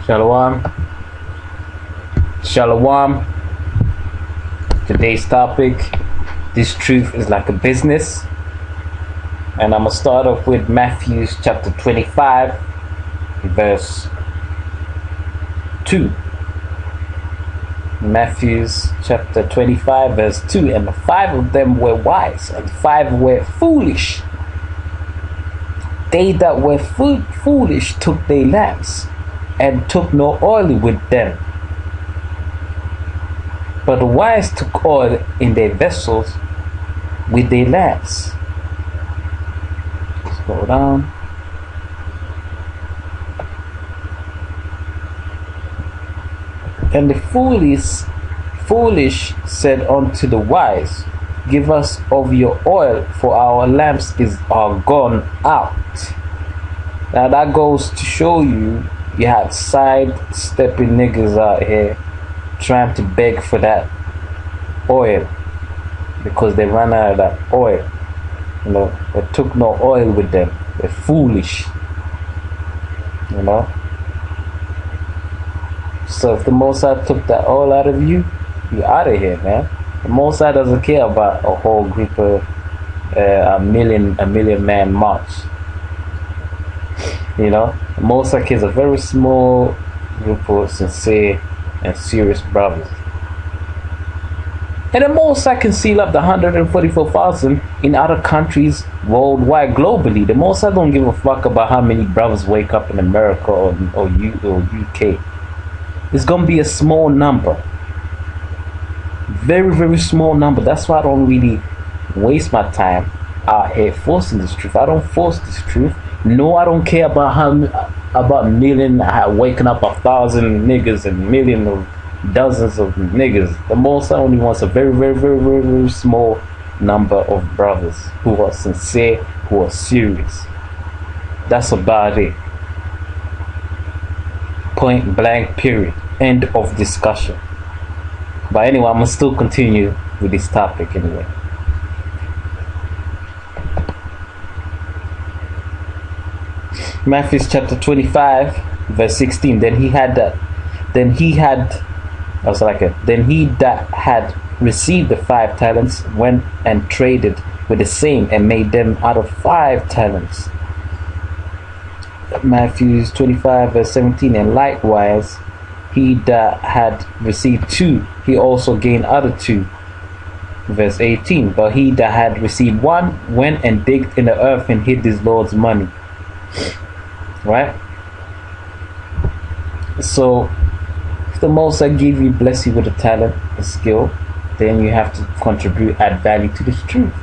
Shalom. Shalom. Today's topic, this truth is like a business. And I'm going to start off with Matthew chapter 25, verse 2. Matthew chapter 25, verse 2. And the 5 of them were wise, and 5 were foolish. They that were foolish took their lamps, and took no oil with them. But the wise took oil in their vessels with their lamps. Scroll down. And the foolish said unto the wise, Give us of your oil, for our lamps are gone out. Now that goes to show you have sidestepping niggas out here trying to beg for that oil because they ran out of that oil. You know, they took no oil with them. They're foolish. You know. So if the Most High took that oil out of you, you're out of here, man. The Most High doesn't care about a whole group of a million man march. You know, the Most High is a very small group of sincere and serious brothers. And the Most High can seal up the 144,000 in other countries worldwide, globally. The Most High don't give a fuck about how many brothers wake up in America or UK. It's gonna be a small number. Very, very small number. That's why I don't really waste my time out here forcing this truth. I don't force this truth. No, I don't care about waking up 1,000 niggas and million of dozens of niggas. The Most High only wants a very, very, very, very, very small number of brothers who are sincere, who are serious. That's about it. Point blank, period. End of discussion. But anyway, I'm gonna still continue with this topic anyway. Matthew chapter 25, verse 16. Then he that had received the 5 talents went and traded with the same, and made them out of 5 talents. Matthew 25, verse 17. And likewise, he that had received 2, he also gained other 2. Verse 18. But he that had received 1 went and digged in the earth and hid his Lord's money. Right? So if the Most High give you, bless you with a talent, a skill, then you have to contribute, add value to this truth.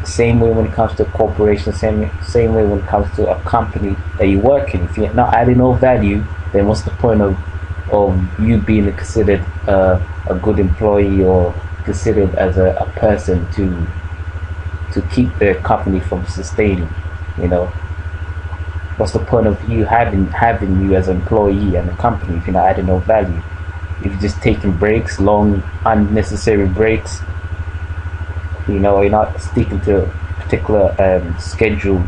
Same way when it comes to a corporation, same way when it comes to a company that you work in. If you're not adding no value, then what's the point of you being considered a good employee or considered as a person to keep the company from sustaining? You know, what's the point of you having you as an employee and a company if you're not adding no value? If you're just taking breaks, long unnecessary breaks, you know, you're not sticking to a particular schedule,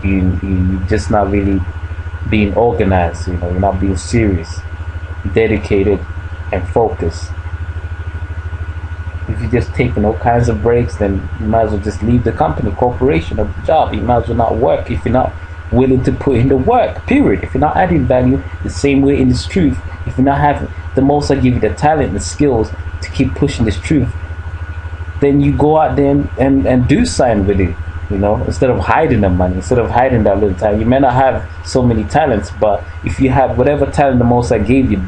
you're just not really being organized. You know, you're not being serious, dedicated, and focused. If you're just taking all kinds of breaks, then you might as well just leave the company, corporation, or the job. You might as well not work if you're not willing to put in the work, period. If you're not adding value, the same way in this truth, if you're not having the Most High give you the talent and the skills to keep pushing this truth, then you go out there and do something with it. You know, instead of hiding the money, instead of hiding that little talent. You may not have so many talents, but if you have whatever talent the Most High gave you,